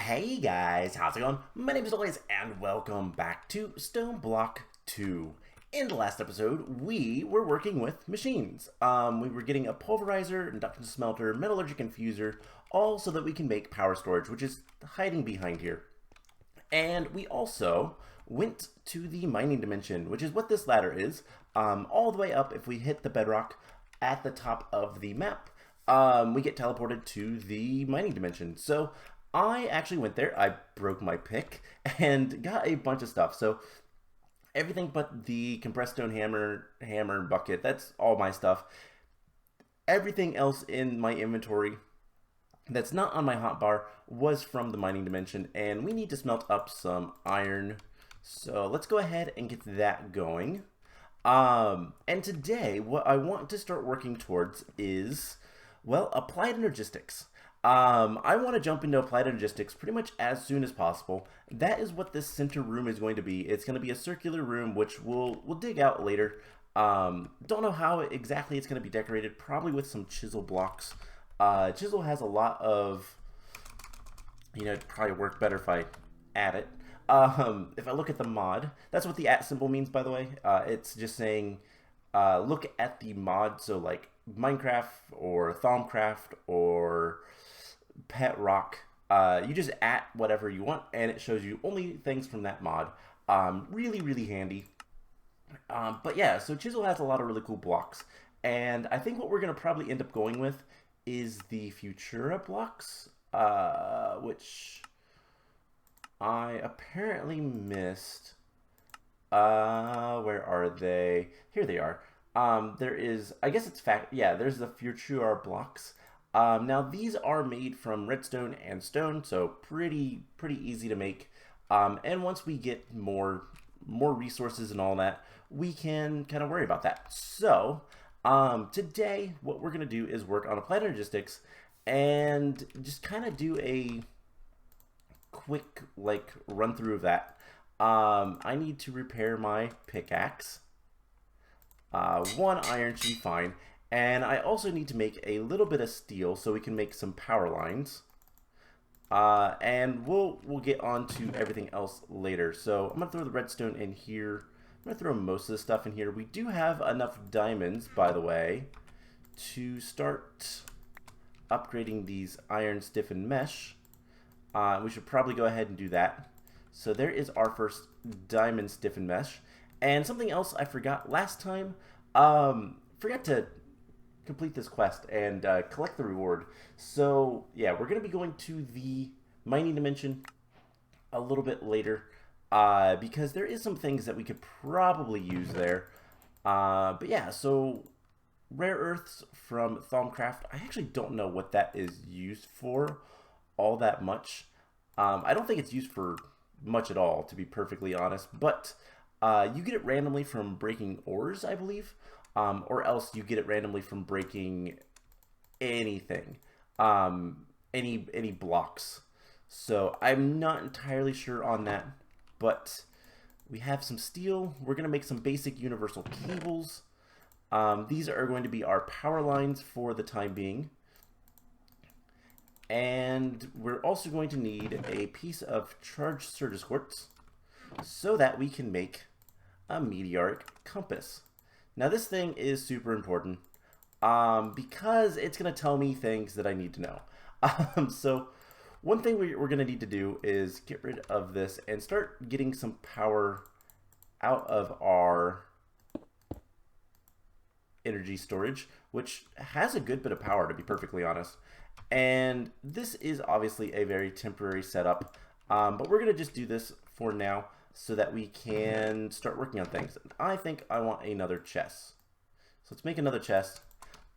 Hey guys, how's it going? My name is Always, and welcome back to Stoneblock 2. In the last episode, we were working with machines. We were getting a pulverizer, induction smelter, metallurgic infuser, all so that we can make power storage, which is hiding behind here. And we also went to the mining dimension, which is what this ladder is. All the way up, if we hit the bedrock at the top of the map, we get teleported to the mining dimension. So I actually went there. I broke my pick and got a bunch of stuff. So everything but the compressed stone hammer and bucket, that's all my stuff. Everything else in my inventory that's not on my hotbar was from the mining dimension, and we need to smelt up some iron. So let's go ahead and get that going. And today, what I want to start working towards is, well, Applied Energistics. I want to jump into Applied Energistics pretty much as soon as possible. That is what this center room is going to be. It's going to be a circular room, which we'll dig out later. Don't know how exactly it's going to be decorated. Probably with some chisel blocks. Chisel has a lot of, it'd probably work better if I add it. If I look at the mod, that's what the @ symbol means, by the way. It's just saying, look at the mod. So like Minecraft or Thaumcraft or Pet Rock, you just @ whatever you want, and it shows you only things from that mod. Really handy. But yeah, so Chisel has a lot of really cool blocks, and I think what we're gonna probably end up going with is the Futura blocks, which I apparently missed. Where are they? Here they are. There is, I guess it's there's the Futura blocks. Now these are made from redstone and stone, so pretty easy to make. And once we get more resources and all that, we can kind of worry about that. So today what we're gonna do is work on Applied Energistics and just kind of do a quick run through of that. I need to repair my pickaxe. 1 iron should be fine. And I also need to make a little bit of steel so we can make some power lines. And we'll get on to everything else later. So I'm going to throw the redstone in here. I'm going to throw most of the stuff in here. We do have enough diamonds, by the way, to start upgrading these iron stiffened mesh. We should probably go ahead and do that. So there is our first diamond stiffened mesh. And something else I forgot last time, forgot to complete this quest and collect the reward. So yeah, we're going to be going to the mining dimension a little bit later because there is some things that we could probably use there. But yeah, so rare earths from Thaumcraft. I actually don't know what that is used for all that much. I don't think it's used for much at all, to be perfectly honest, but you get it randomly from breaking ores, I believe, or else you get it randomly from breaking anything, any blocks. So I'm not entirely sure on that, but we have some steel. We're going to make some basic universal cables. These are going to be our power lines for the time being. And we're also going to need a piece of charged Certus quartz so that we can make a Meteorite Compass. Now this thing is super important because it's going to tell me things that I need to know. So one thing we're going to need to do is get rid of this and start getting some power out of our energy storage, which has a good bit of power, to be perfectly honest. And this is obviously a very temporary setup, but we're going to just do this for now so that we can start working on things. I think I want another chest. So let's make another chest,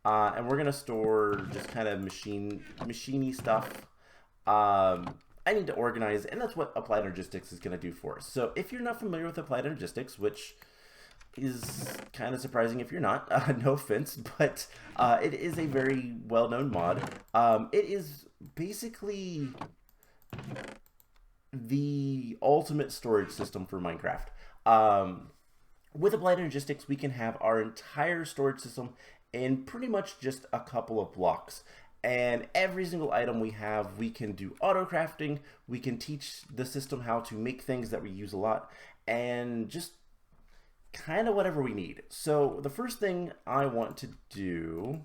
and we're going to store just kind of machiney stuff. I need to organize, and that's what Applied Energistics is going to do for us. So if you're not familiar with Applied Energistics, which is kind of surprising if you're not, no offense, but it is a very well-known mod. It is basically the ultimate storage system for Minecraft. With Applied Energistics, we can have our entire storage system in pretty much just a couple of blocks. And every single item we have, we can do auto crafting. We can teach the system how to make things that we use a lot, and just kind of whatever we need. So the first thing I want to do,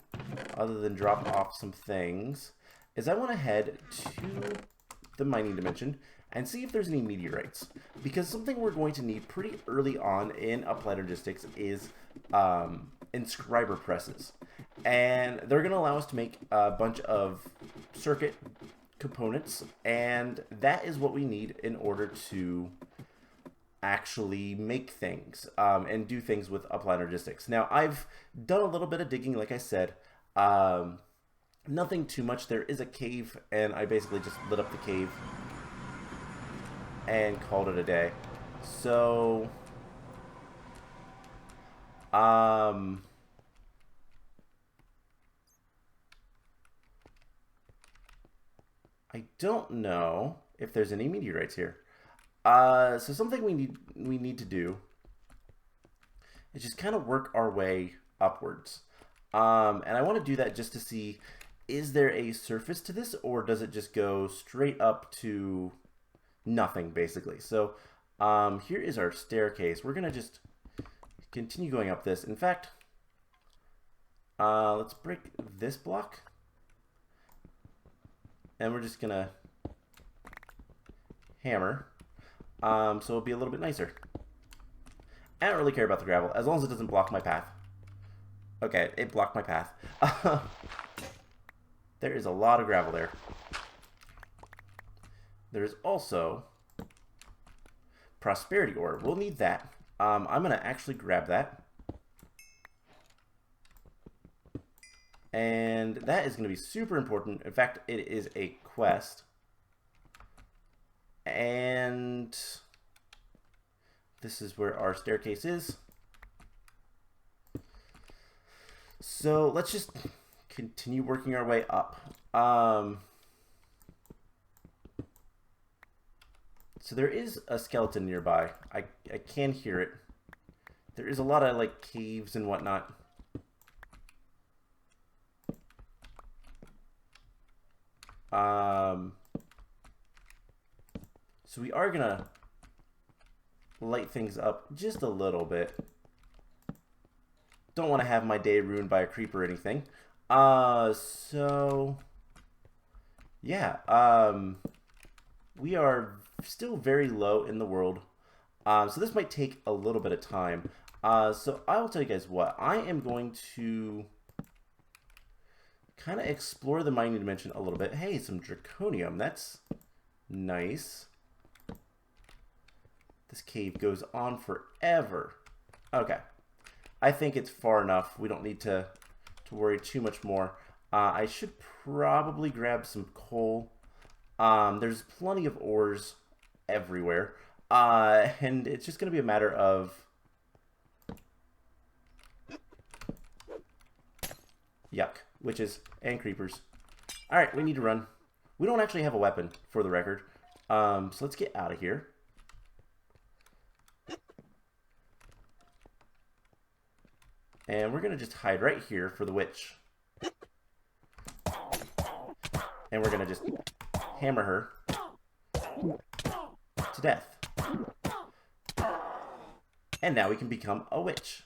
other than drop off some things, is I want to head to the mining dimension and see if there's any meteorites. Because something we're going to need pretty early on in Applied Energistics is Inscriber Presses. And they're going to allow us to make a bunch of circuit components, and that is what we need in order to actually make things and do things with Applied Energistics. Now, I've done a little bit of digging, like I said. Nothing too much. There is a cave, and I basically just lit up the cave and called it a day. So, I don't know if there's any meteorites here. So something we need to do is just kind of work our way upwards. And I want to do that just to see, is there a surface to this, or does it just go straight up to nothing, basically? So here is our staircase. We're going to just continue going up this. In fact, let's break this block. And we're just going to hammer. So it'll be a little bit nicer. I don't really care about the gravel, as long as it doesn't block my path. Okay, it blocked my path. There is a lot of gravel there. There's also prosperity ore. We'll need that. I'm going to actually grab that. And that is going to be super important. In fact, it is a quest. And this is where our staircase is. So let's just continue working our way up. So there is a skeleton nearby. I can hear it. There is a lot of like caves and whatnot. So we are gonna light things up just a little bit. Don't want to have my day ruined by a creep or anything. So yeah, we are still very low in the world. So this might take a little bit of time. So I will tell you guys what, I am going to kind of explore the mining dimension a little bit. Hey, some draconium. That's nice. This cave goes on forever. Okay. I think it's far enough. We don't need to worry too much more. I should probably grab some coal. There's plenty of ores everywhere. And it's just going to be a matter of... Yuck. Witches and creepers. Alright, we need to run. We don't actually have a weapon, for the record. So let's get out of here. And we're going to just hide right here for the witch. And we're going to just hammer her to death. And now we can become a witch.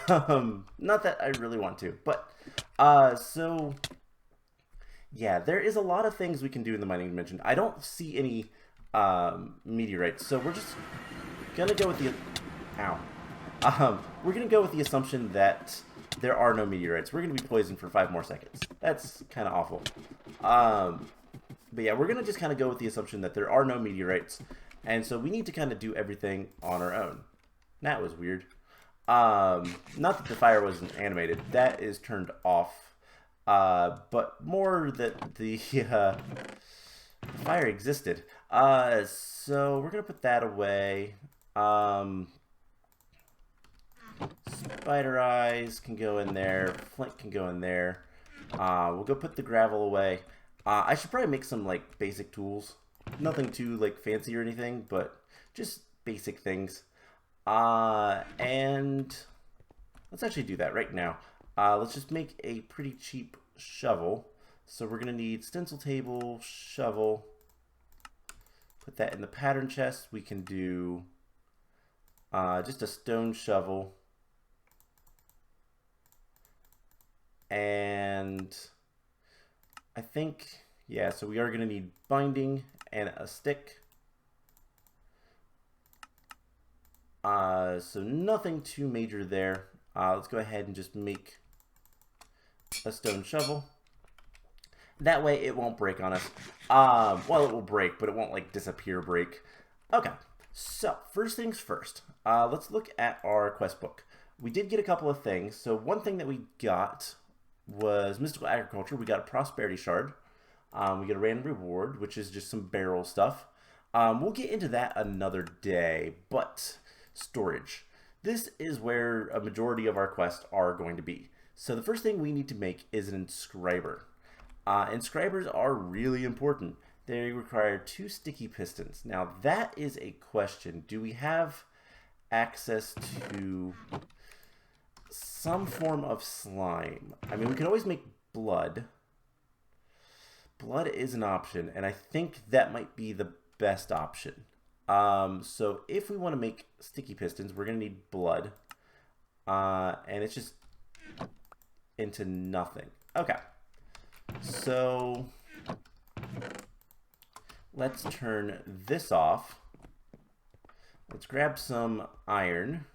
Not that I really want to, but so yeah, there is a lot of things we can do in the mining dimension. I don't see any meteorites, so we're just gonna go with the we're gonna go with the assumption that there are no meteorites. We're gonna be poisoned for 5 more seconds. That's kind of awful. But yeah, we're gonna just kind of go with the assumption that there are no meteorites, and so we need to kind of do everything on our own. That was weird. Not that the fire wasn't animated. That is turned off. But more that the fire existed. So we're gonna put that away. Spider eyes can go in there. Flint can go in there. We'll go put the gravel away. I should probably make some like basic tools. Nothing too like fancy or anything, but just basic things. And let's actually do that right now. Let's just make a pretty cheap shovel. So we're going to need stencil table, shovel. Put that in the pattern chest. We can do just a stone shovel. And I think, yeah, so we are going to need binding and a stick. So nothing too major there. Let's go ahead and just make a stone shovel. That way it won't break on us. Well, it will break, but it won't like disappear break. Okay, so first things first. Let's look at our quest book. We did get a couple of things. So one thing that we got was Mystical Agriculture. We got a Prosperity Shard. We get a random reward, which is just some barrel stuff. We'll get into that another day, but storage. This is where a majority of our quests are going to be. So the first thing we need to make is an inscriber. Inscribers are really important. They require 2 sticky pistons. Now that is a question. Do we have access to some form of slime? I mean, we can always make blood. Blood is an option, and I think that might be the best option. So if we want to make sticky pistons, we're going to need blood. And it's just into nothing. Okay. So let's turn this off. Let's grab some iron.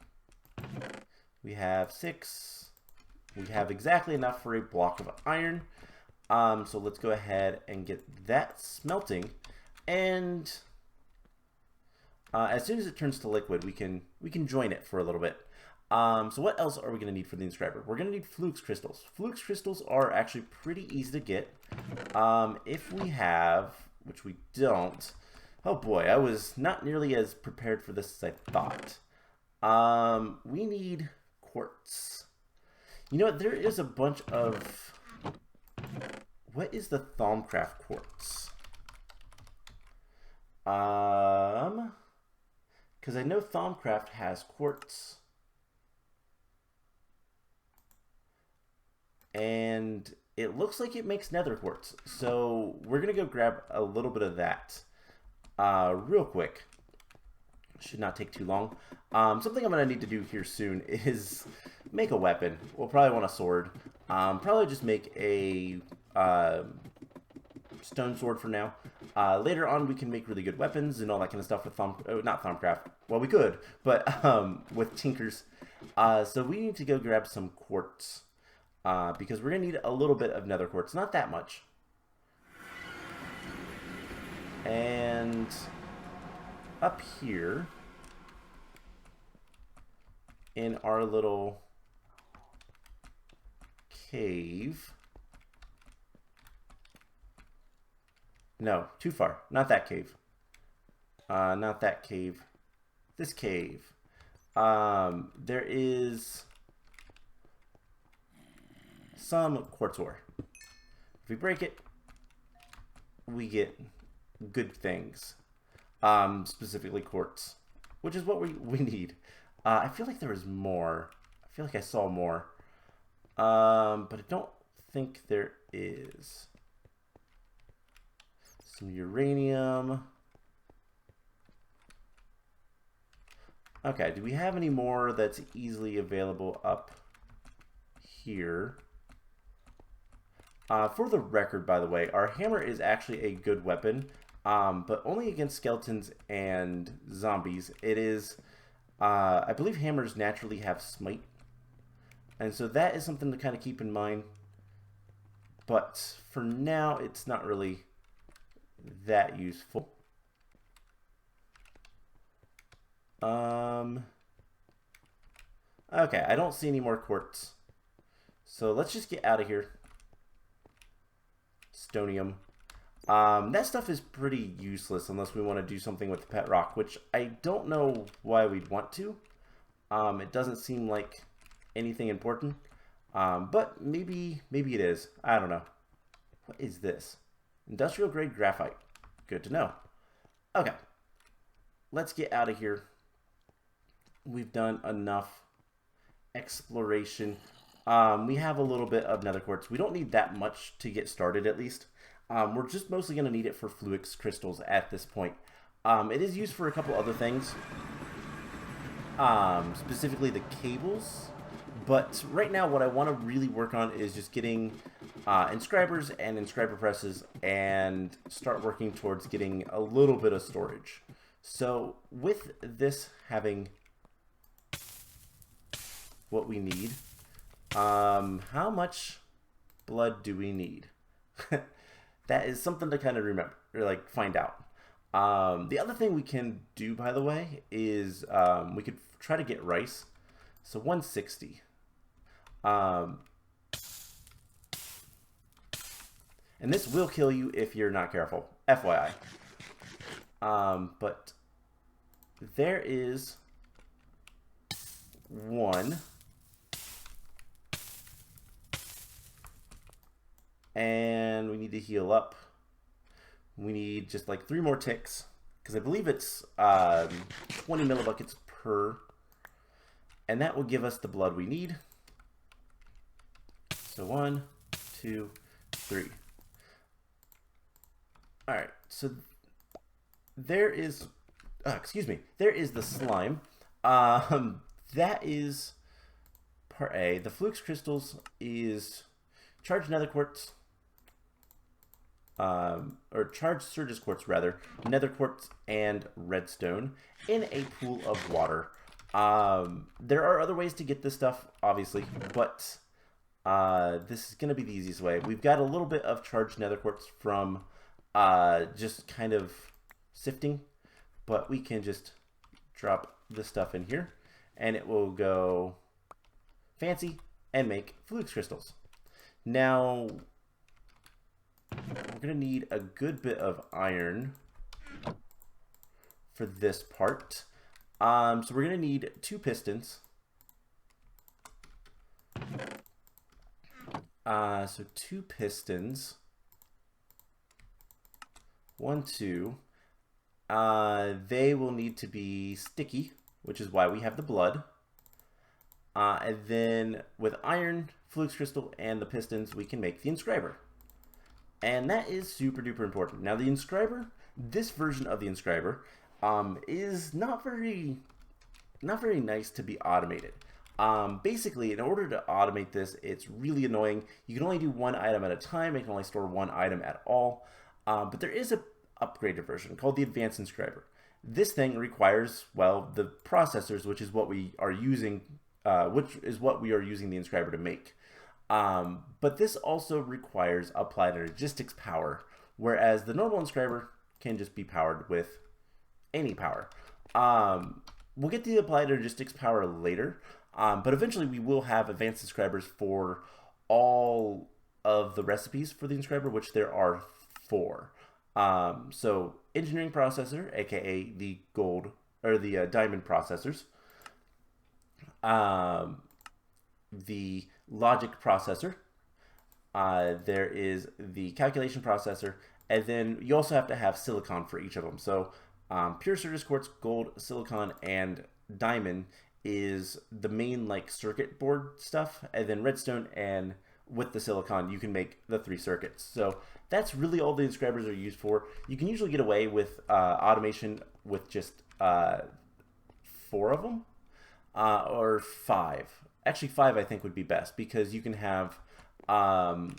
We have 6. We have exactly enough for a block of iron. So let's go ahead and get that smelting. And as soon as it turns to liquid, we can join it for a little bit. So what else are we going to need for the inscriber? We're going to need Flux Crystals. Flux Crystals are actually pretty easy to get. If we have, which we don't, oh boy, I was not nearly as prepared for this as I thought. We need quartz. You know what, there is a bunch of, what is the Thaumcraft quartz? Because I know Thaumcraft has quartz. And it looks like it makes nether quartz. So we're going to go grab a little bit of that real quick. Should not take too long. Something I'm going to need to do here soon is make a weapon. We'll probably want a sword. Probably just make a stone sword for now. Later on we can make really good weapons and all that kind of stuff with not Thaumcraft. Well, we could, but with Tinkers. So we need to go grab some quartz. Because we're going to need a little bit of nether quartz. Not that much. And up here in our little cave. No, too far. Not that cave. Not that cave. This cave. There is some quartz ore. If we break it, we get good things. Specifically quartz, which is what we need. I feel like there was more. I feel like I saw more. But I don't think there is. Some uranium. Okay, do we have any more that's easily available up here? For the record, by the way, our hammer is actually a good weapon, but only against skeletons and zombies. It is, I believe hammers naturally have smite, and so that is something to kind of keep in mind. But for now, it's not really that useful. Okay, I don't see any more quartz, so let's just get out of here. Stonium. That stuff is pretty useless unless we want to do something with the pet rock, which I don't know why we'd want to. It doesn't seem like anything important, but maybe it is. I don't know. What is this? Industrial grade graphite. Good to know. Okay, let's get out of here. We've done enough exploration. We have a little bit of nether quartz. We don't need that much to get started, at least. We're just mostly going to need it for Flux Crystals at this point. It is used for a couple other things, specifically the cables. But right now, what I want to really work on is just getting inscribers and inscriber presses and start working towards getting a little bit of storage. So with this having what we need, how much blood do we need? That is something to kind of remember, or like find out. The other thing we can do, by the way, is we could try to get rice. So 160. And this will kill you if you're not careful, FYI. But there is one. And we need to heal up. We need just like 3 more ticks, because I believe it's 20 millibuckets per. And that will give us the blood we need. So 1, 2, 3. Alright, so there is, excuse me, there is the slime. That is part A. The Flux Crystals is charged nether quartz, or charged Surges quartz rather, nether quartz and redstone in a pool of water. There are other ways to get this stuff, obviously, but this is going to be the easiest way. We've got a little bit of charged nether quartz from just kind of sifting, but we can just drop this stuff in here and it will go fancy and make Flux Crystals. Now, we're going to need a good bit of iron for this part. So we're going to need 2 pistons. So 2 pistons. 1, 2. They will need to be sticky, which is why we have the blood. And then with iron, Flux Crystal, and the pistons, we can make the Inscriber. And that is super duper important. Now the Inscriber, this version of the Inscriber, is not very nice to be automated. Basically, in order to automate this, it's really annoying. You can only do 1 item at a time. It can only store 1 item at all. But there is a upgraded version called the Advanced Inscriber. This thing requires, well, the processors, which is what we are using, the Inscriber to make. But this also requires Applied Energistics power, whereas the normal Inscriber can just be powered with any power. We'll get the Applied Energistics power later, but eventually we will have advanced inscribers for all of the recipes for the Inscriber, which there are 4. So engineering processor, aka the gold or the diamond processors, the logic processor, there is the calculation processor, and then you also have to have silicon for each of them. So pure Surges quartz, gold, silicon, and diamond is the main like circuit board stuff, and then redstone and with the silicon you can make the 3 circuits. So that's really all the inscribers are used for. You can usually get away with automation with just 4 of them, or 5. Actually 5 I think would be best, because you can have 1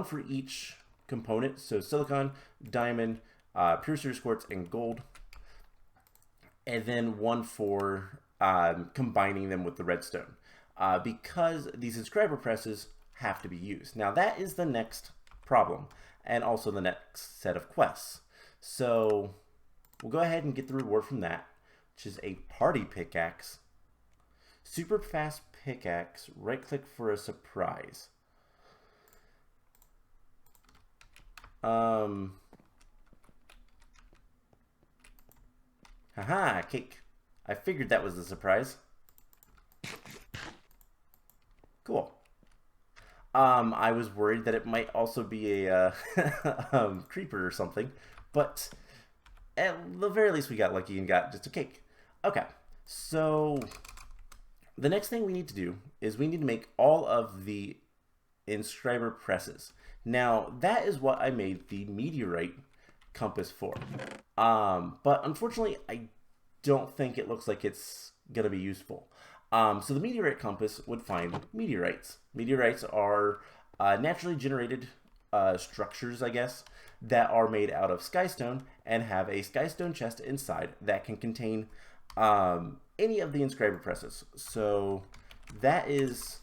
for each component. So silicon, diamond, pure Surges quartz, and gold, and then 1 for combining them with the redstone, because these inscriber presses have to be used. Now that is the next problem, and also the next set of quests. So we'll go ahead and get the reward from that, which is a party pickaxe. Super fast pickaxe, right click for a surprise. Haha, cake. I figured that was the surprise. Cool. I was worried that it might also be a creeper or something, but at the very least we got lucky and got just a cake. Okay, so the next thing we need to do is we need to make all of the Inscriber Presses. Now, that is what I made the Meteorite Compass for. But unfortunately, I don't think it looks like it's going to be useful. So the Meteorite Compass would find meteorites. Meteorites are naturally generated structures, I guess, that are made out of skystone and have a skystone chest inside that can contain any of the Inscriber Presses. So that is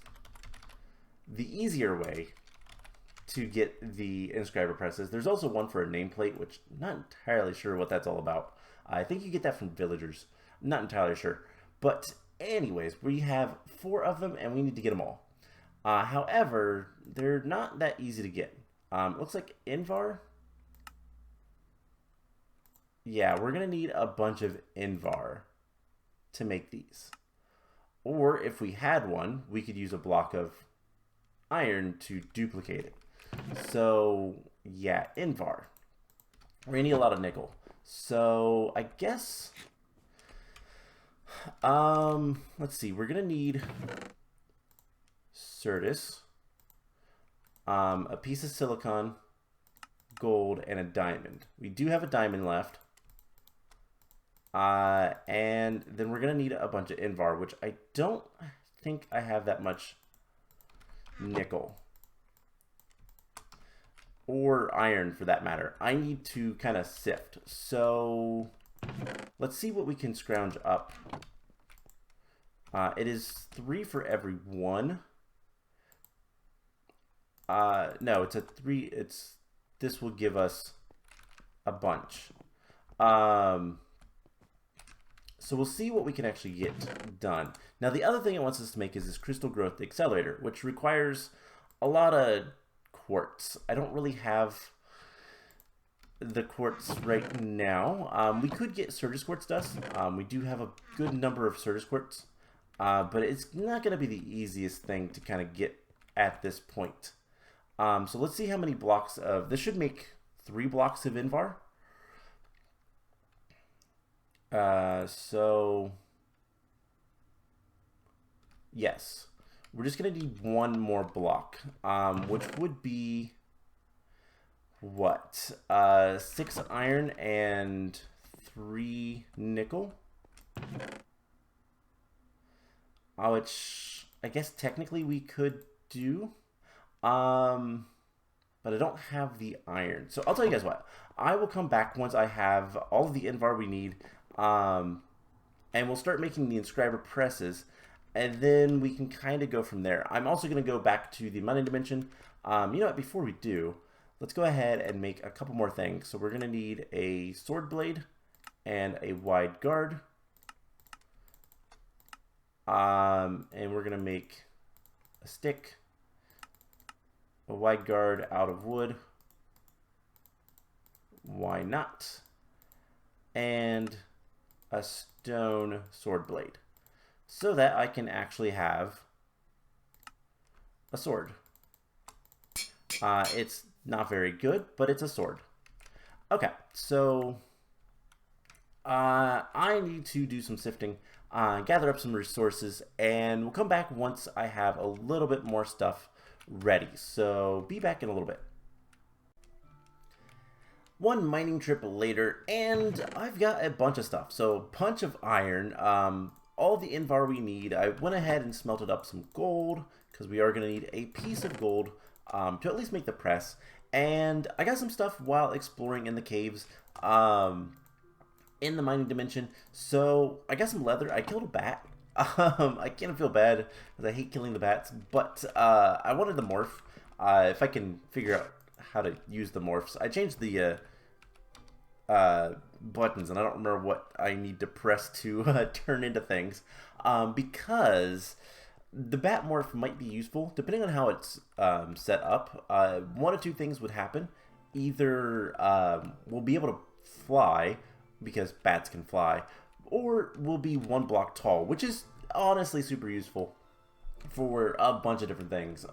the easier way to get the Inscriber Presses. There's also one for a nameplate, which I'm not entirely sure what that's all about. I think you get that from villagers. I'm not entirely sure. But anyways, we have 4 of them, and we need to get them all. However, they're not that easy to get. It looks like Invar. Yeah, we're going to need a bunch of Invar to make these. Or if we had one, we could use a block of iron to duplicate it. So, yeah, Invar. We're going to need a lot of nickel. So, I guess, let's see, we're going to need Certus, a piece of silicon, gold, and a diamond. We do have a diamond left. And then we're going to need a bunch of Invar, which I don't think I have that much nickel. Or iron, for that matter. I need to kind of sift. So, let's see what we can scrounge up. It is 3 for every 1. No, it's a 3. This will give us a bunch. So we'll see what we can actually get done. Now, the other thing it wants us to make is this Crystal Growth Accelerator, which requires a lot of quartz. I don't really have the quartz right now. We could get Certus Quartz dust. We do have a good number of Certus Quartz, but it's not going to be the easiest thing to kind of get at this point. So let's see how many blocks of... This should make 3 blocks of Invar. So... Yes. We're just going to need 1 more block, which would be, what, 6 iron and 3 nickel? Which I guess technically we could do, but I don't have the iron. So I'll tell you guys what, I will come back once I have all of the Invar we need, and we'll start making the Inscriber Presses. And then we can kind of go from there. I'm also going to go back to the Money Dimension. You know what, before we do, let's go ahead and make a couple more things. So we're going to need a sword blade and a wide guard. And we're going to make a stick, a wide guard out of wood. Why not? And a stone sword blade, so that I can actually have a sword. It's not very good, but it's a sword. Okay, so I need to do some sifting, gather up some resources, and we'll come back once I have a little bit more stuff ready. So be back in a little bit. One mining trip later, and I've got a bunch of stuff. So bunch of iron, all the Invar we need. I went ahead and smelted up some gold, because we are going to need a piece of gold to at least make the press. And I got some stuff while exploring in the caves in the mining dimension. So I got some leather. I killed a bat. I kind of feel bad because I hate killing the bats, but I wanted the morph. If I can figure out how to use the morphs. I changed the buttons, and I don't remember what I need to press to turn into things, because the bat morph might be useful depending on how it's set up. 1 of 2 things would happen. Either we'll be able to fly because bats can fly, or we'll be 1 block tall, which is honestly super useful for a bunch of different things,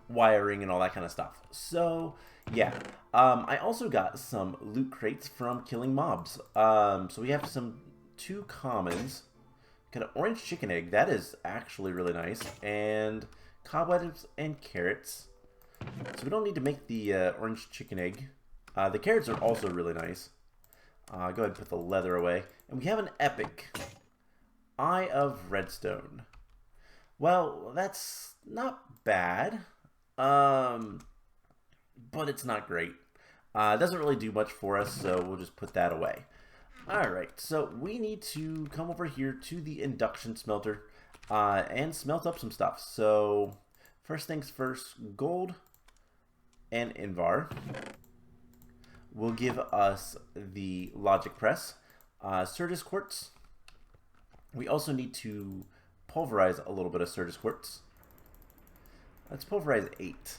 wiring and all that kind of stuff. So yeah, I also got some loot crates from killing mobs. So we have 2 commons, got an orange chicken egg. That is actually really nice. And cobwebs and carrots. So we don't need to make the orange chicken egg. The carrots are also really nice. Go ahead and put the leather away. And we have an epic Eye of Redstone. Well, that's not bad. But it's not great. It doesn't really do much for us, so we'll just put that away. Alright, so we need to come over here to the Induction Smelter and smelt up some stuff. So, first things first, gold and Invar will give us the Logic Press. Sturgis Quartz. We also need to pulverize a little bit of Sturgis Quartz. Let's pulverize 8.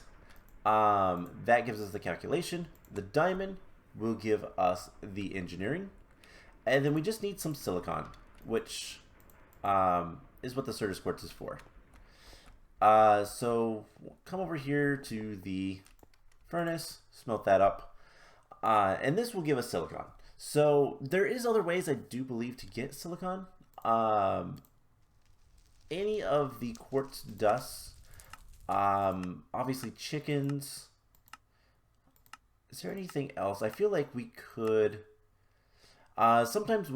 That gives us the calculation. The diamond will give us the engineering. And then we just need some silicon, which is what the Sturgis Quartz is for. So come over here to the furnace, smelt that up. And this will give us silicon. So there is other ways I do believe to get silicon. Any of the quartz dusts, obviously chickens. Is there anything else? I feel like we could... sometimes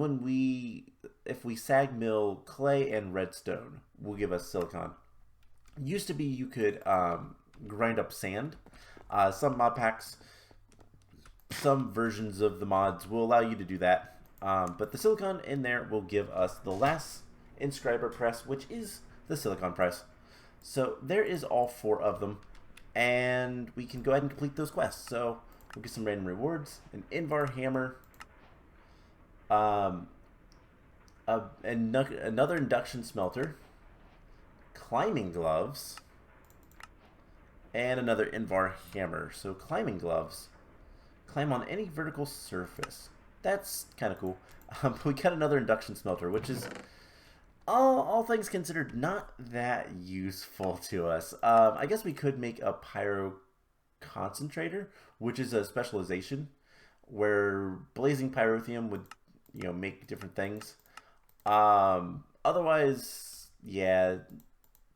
if we sag mill clay and redstone, will give us silicon. Used to be you could grind up sand. Some mod packs, some versions of the mods will allow you to do that. But the silicon in there will give us the last Inscriber press, which is the silicon press. So there is all 4 of them, and we can go ahead and complete those quests. So we'll get some random rewards, an Invar hammer, another Induction Smelter, climbing gloves, and another Invar hammer. So climbing gloves, climb on any vertical surface. That's kind of cool. We got another Induction Smelter, which is, all things considered, not that useful to us. I guess we could make a Pyro Concentrator, which is a specialization where blazing pyrotheum would, make different things. Otherwise, yeah,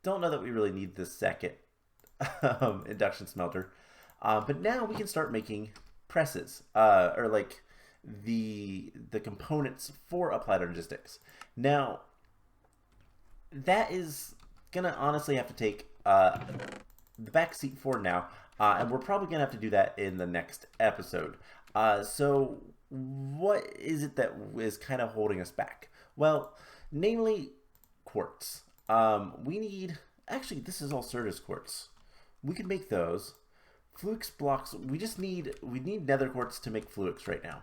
don't know that we really need the second Induction Smelter. But now we can start making presses, or like the components for Applied Energistics. Now, that is gonna honestly have to take the back seat for now, and we're probably gonna have to do that in the next episode. So what is it that is kind of holding us back? Well, namely quartz. We need, actually this is all Sturgis Quartz. We can make those. Flux blocks, we need nether quartz to make Flux right now.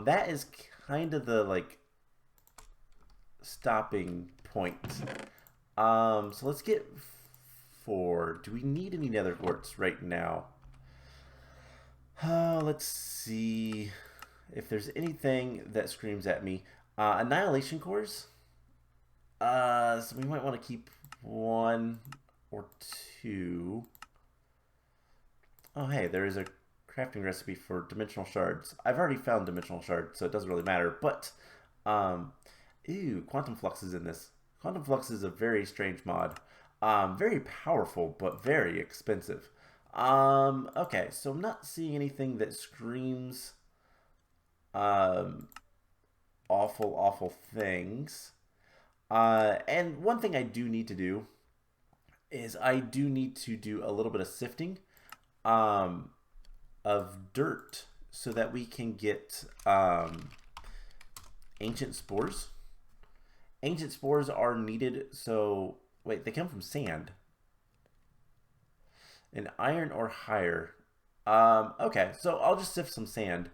That is kind of the stopping point. So let's get 4. Do we need any nether quartz right now? Let's see if there's anything that screams at me. Annihilation cores. So we might want to keep 1 or 2. Oh, hey, there is a crafting recipe for dimensional shards. I've already found dimensional shards, so it doesn't really matter. But, ew, quantum flux is in this. Quantum flux is a very strange mod. Very powerful, but very expensive. Okay, so I'm not seeing anything that screams awful things. And one thing I do need to do is I do need to do a little bit of sifting of dirt so that we can get ancient spores. Ancient spores are needed, so wait, they come from sand. An iron or higher. Okay, so I'll just sift some sand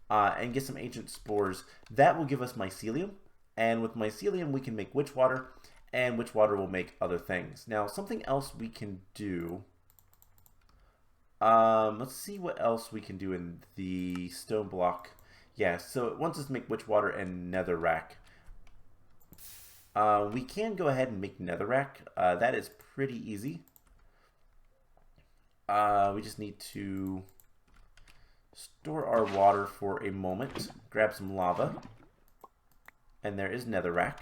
and get some ancient spores. That will give us mycelium, and with mycelium we can make witch water, and witch water will make other things. Now, something else we can do. Let's see what else we can do in the Stoneblock. Yeah, so it wants us to make witch water and Netherrack. We can go ahead and make Netherrack. That is pretty easy. We just need to store our water for a moment, grab some lava, and there is Netherrack.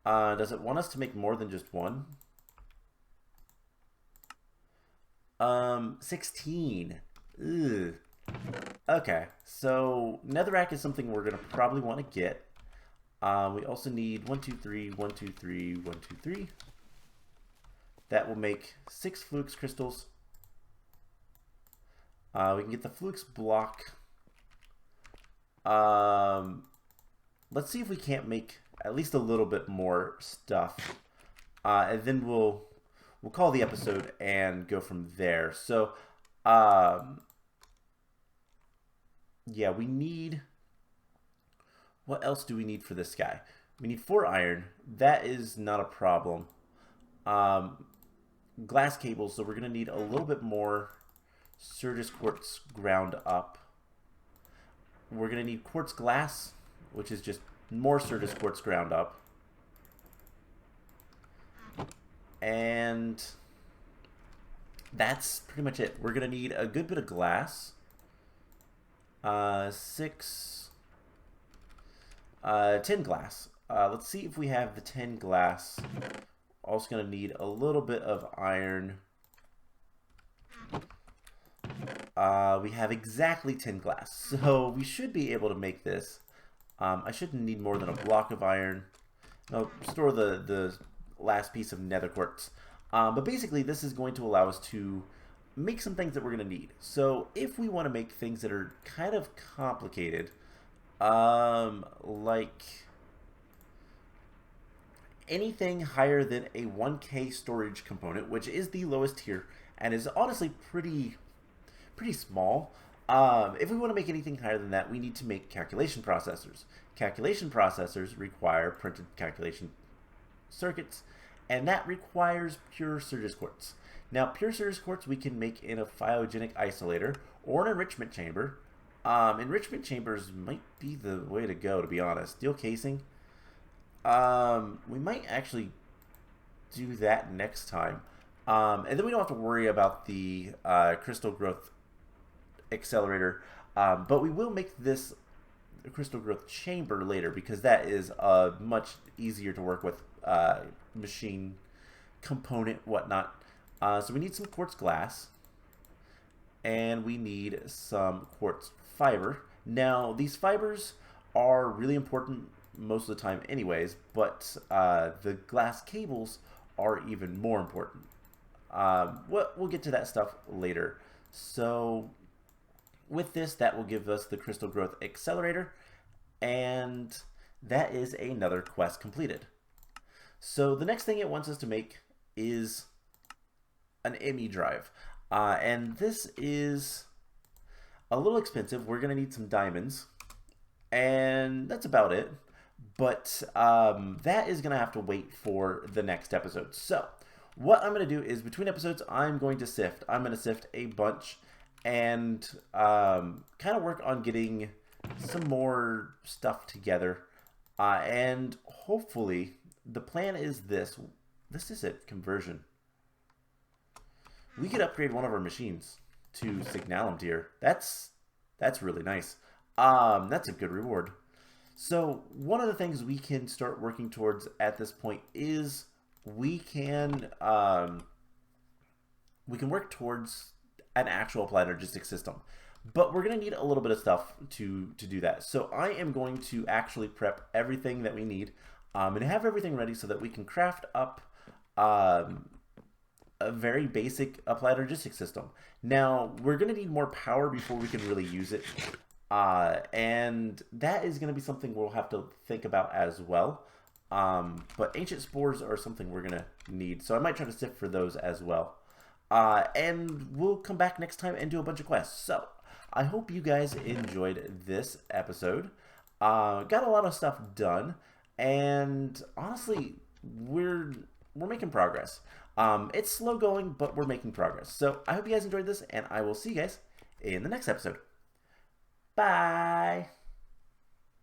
Does it want us to make more than just one? 16. Ugh. Okay, so Netherrack is something we're gonna probably want to get. We also need 1, 2, 3, 1, 2, 3, 1, 2, 3. That will make 6 Flux Crystals. We can get the Flux block. Let's see if we can't make at least a little bit more stuff, and then we'll call the episode and go from there. So, yeah, we need. What else do we need for this guy? We need 4 iron. That is not a problem. Glass cables, so we're going to need a little bit more Surges quartz ground up. We're going to need quartz glass, which is just more Surges quartz ground up. And that's pretty much it. We're going to need a good bit of glass. 10 glass. Let's see if we have the 10 glass. Also going to need a little bit of iron. We have exactly 10 glass, so we should be able to make this. I shouldn't need more than a block of iron. I'll store the last piece of nether quartz. But basically, this is going to allow us to make some things that we're going to need. So if we want to make things that are kind of complicated, like anything higher than a 1K storage component, which is the lowest tier and is honestly pretty small. If we want to make anything higher than that, we need to make calculation processors. Calculation processors require printed calculation circuits, and that requires pure Surges quartz. Now, pure Surges quartz we can make in a phyogenic isolator or an enrichment chamber. Enrichment chambers might be the way to go, to be honest. Steel casing. We might actually do that next time. And then we don't have to worry about the crystal growth accelerator. But we will make this crystal growth chamber later, because that is much easier to work with machine component, whatnot. So we need some quartz glass. And we need some quartz fiber. Now, these fibers are really important most of the time anyways, but the glass cables are even more important. We'll get to that stuff later. So with this, that will give us the crystal growth accelerator, and that is another quest completed. So the next thing it wants us to make is an ME drive, and this is a little expensive. We're gonna need some diamonds, and that's about it. But that is going to have to wait for the next episode. So what I'm going to do is, between episodes, I'm going to sift. I'm going to sift a bunch and kind of work on getting some more stuff together. And hopefully, the plan is this. This is it, conversion. We could upgrade one of our machines to Signalum tier. That's really nice. That's a good reward. So one of the things we can start working towards at this point is we can work towards an actual Applied Energistics system, but we're going to need a little bit of stuff to do that. So I am going to actually prep everything that we need and have everything ready so that we can craft up a very basic Applied Energistics system. Now, we're going to need more power before we can really use it. And that is going to be something we'll have to think about as well. But ancient spores are something we're going to need. So I might try to sift for those as well. And we'll come back next time and do a bunch of quests. So I hope you guys enjoyed this episode. Got a lot of stuff done. And honestly, we're making progress. It's slow going, but we're making progress. So I hope you guys enjoyed this, and I will see you guys in the next episode. Bye.